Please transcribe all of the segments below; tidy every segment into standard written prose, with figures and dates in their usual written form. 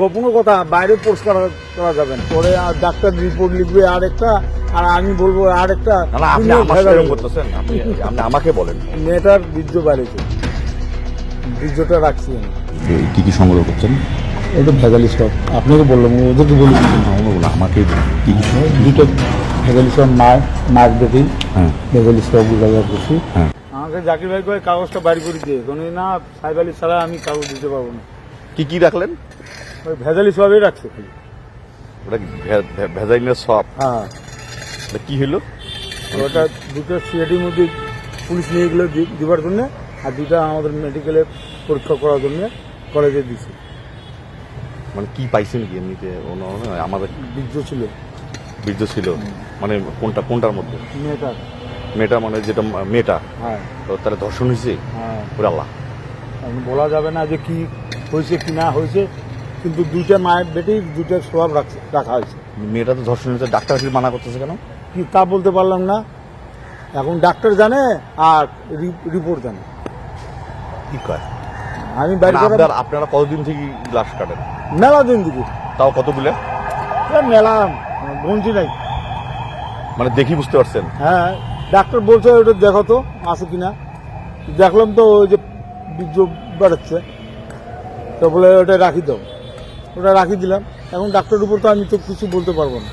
গোপন কথা বাইরে পোস্ট করা যাবে না। পরে ডাক্তার রিপোর্ট লিখবে আরেকটা, আর আমি বলবো আরেকটা। আপনি করতেছেন, আপনি আমাকে বলেন। মেয়েটার বীর্য বাড়িতে, বীর্যটা রাখছি আমি। কি কি সংগ্রহ করছেন? এটা ভেজালি স্টক। আপনাকে বললাম, ওদেরকে বললাম আমাকে কি কি দুটো ভেজালি স্টক, নাক দেখি। হ্যাঁ, ভেজালি স্টক ব্যবহার করছি। হ্যাঁ, আমাকে জাকির ভাই করে কাগজটা বাড়ি করে দিয়ে না, সাহেব আলী ছাড়া আমি কাগজ দিতে পারবো না। কি কি রাখলেন? ওই ভেজালি সবই রাখছে খালি। ওটা ভেজাইলের সব? হ্যাঁ। কি হলো? ওটা দুটো সিআইডির মধ্যে পুলিশ নিয়ে গেলো দিবার জন্য, আর দুটা আমাদের মেডিকেলে পরীক্ষা করার জন্য কলেজে দিছে। মানে কি পাইছেন কি এমনিতে? আমাদের বীর্য ছিল। বীর্য ছিল মানে কোনটার মধ্যে? মেয়েটা মানে যেটা মেয়েটা। হ্যাঁ। তো তাহলে ধর্ষণ হয়েছে? হ্যাঁ। ওরে আল্লাহ, এখন বলা যাবে না যে কি হয়েছে কি না হয়েছে, কিন্তু দুইটা মায়ের বেটেই দুইটা স্বভাব রাখা হয়েছে। মেয়েটা তো ধর্ষণ হয়েছে, ডাক্তার কি মানা করতেছে কেন? কি তা বলতে পারলাম না। এখন ডাক্তার জানে আর রিপোর্ট জানে। কি কয়? আমি বাইরে আপনারা কতদিন থেকে গ্লাস কাটেন? মেলা দিন দিকে। তাও কত বলে? মেলা গঞ্জি নাই। মানে দেখি বুঝতে পারছেন? হ্যাঁ, ডাক্তার বলছে ওটা দেখো তো আছে কিনা। দেখলাম তো ওই যে বীর্য বেড়াচ্ছে, তো বলে ওটা রাখি দাও। ওটা রাখি দিলাম। এখন ডাক্তারের উপর তো আমি তো কিছু বলতে পারবো না।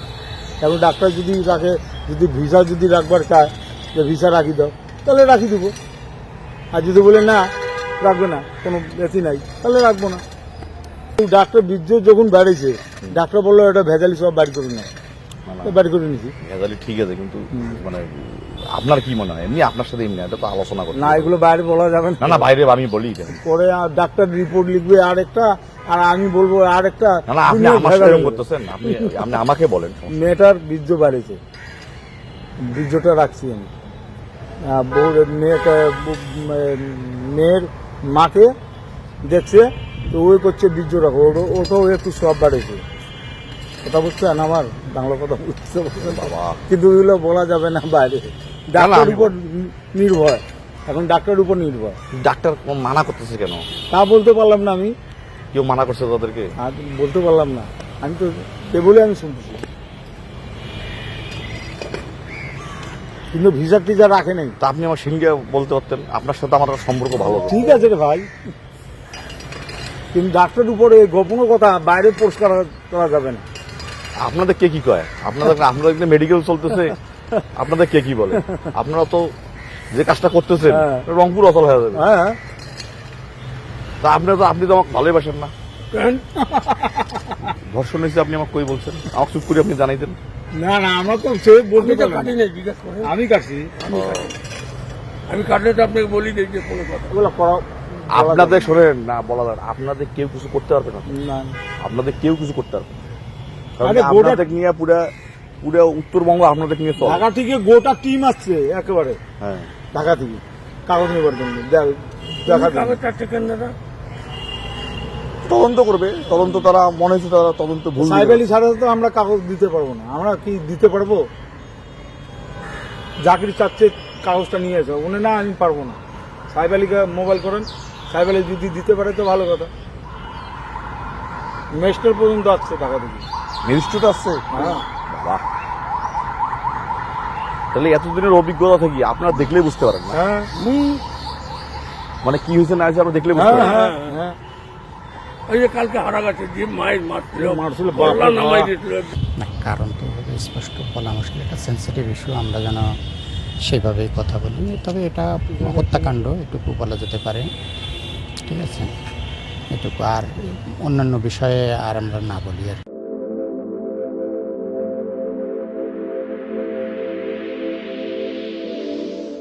এখন ডাক্তার যদি রাখে, যদি ভিসা যদি রাখবার চায় যে ভিসা রাখি দাও, তাহলে রাখি দেবো। আর যদি বলে না রাখবে না, কোনো এথি নাই, তাহলে রাখবো না। ডাক্তার বীর্য যখন বেড়েছে, ডাক্তার বললো এটা ভেজালি সব বাড়ি করে না, বাড়ি করে নিয়েছি। ভেজালি ঠিক আছে, কিন্তু মানে আপনার কি মনে হয়? এমনি আপনার সাথে এমনি এটা তো আলোচনা করতে না, এগুলো বাইরে বলা যাবে না। না, বাইরে আমি বলি পরে ডাক্তার রিপোর্ট লিখবে আরেকটা, আর আমি বলবো আরেকটা। আপনি আমার সাথে এরকম করতেছেন, আপনি আমাকে বলেন। মেয়েটার বীর্য বাড়িছে, বীর্যটা রাখছি আমি। মেয়ের মাকে দেখছে, তো ওই করছে বীর্য রাখো, ওটাও একটু সব বাড়েছে। কথা বুঝছেন আমার? বাংলা কথা বুঝতে পারছেন বাবা? কিন্তু ওইগুলো বলা যাবে না বাইরে। ডাক্তার উপর নির্ভর, এখন ডাক্তারের উপর নির্ভর। ডাক্তার মানা করতেছে কেন তা বলতে পারলাম না আমি। কেউ মানা করছে তাদেরকে? বলতে পারলাম না, আমি তো কেবলই আমি শুনতেছি। কিন্তু ভিসা টিজা রাখে নাই। তা আপনি আমার সঙ্গে বলতে পারতেন, আপনার সাথে আমার সম্পর্ক ভালো। ঠিক আছে রে ভাই, কিন্তু ডাক্তারের উপরে গোপন কথা বাইরে পোস্ট করা যাবে না। আপনাদের কে কি কয়? আপনাদের মেডিকেল চলতেছে, আপনাদের কে কি বলে? আপনারা তো যে কাজটা করতেছেন রংপুর অচল হয়ে যাবে। হ্যাঁ, তা আপনি তো আমাকে ভালোবাসেন না। ধর্ষণ হয়েছে আপনি আমাকে কই বলছেন? আমাকে চুপ করে আপনি জানাইতেন। না না, আমরা তো সে বলতে আমি কাটছি, আমি কাটলে তো আপনাকে বলি যে কোনো কথা ওগুলো করা। আপনাদের শোনেন না, বলা যায় আপনাদের কেউ কিছু করতে পারবে না। না, আপনাদের কেউ কিছু করতে পারবে না। আরে আপনাদের নিয়ে পুরো উত্তরবঙ্গ আপনাদের নিয়ে চলে। ঢাকা থেকে গোটা টিম আসছে একেবারে। হ্যাঁ, ঢাকা থেকে কাগজ নেবার জন্য। দেখা তদন্ত করবে, তদন্ত তারা মনে হচ্ছে তারা তদন্ত ভুল। সাহেব আলী ছাড়া তো আমরা কাগজ দিতে পারবো না। আমরা কি দিতে পারবো? জাকির চাচ্ছে কাগজটা নিয়ে এসো, উনি না আমি পারবো না। সাহেব আলীকে মোবাইল করেন, সাহেব আলী যদি দিতে পারে তো ভালো কথা। ম্যাজিস্ট্রেট পর্যন্ত আসছে ঢাকা থেকে। ম্যাজিস্ট্রেট আসছে? হ্যাঁ। বাহ, তাহলে এতদিনের অভিজ্ঞতা থেকে আপনারা দেখলেই বুঝতে পারেন না? হ্যাঁ, মানে কি হয়েছে না হয়েছে আপনারা দেখলে বুঝতে হ্যাঁ, পারেন। হ্যাঁ, হ্যাঁ। ওই যে কালকে হারা গেছে যে মায়ের মারছিল, বললা নামাই দিয়েছিল। না, কারণ তো স্পষ্ট বলা মুশকিল, এটা সেন্সিটিভ ইস্যু, আমরা যেন সেইভাবেই কথা বলি। তবে এটা হত্যাকাণ্ড এটুকু বলা যেতে পারে, ঠিক আছে, এটুকু। আর অন্যান্য বিষয়ে আর আমরা না বলি আর কি।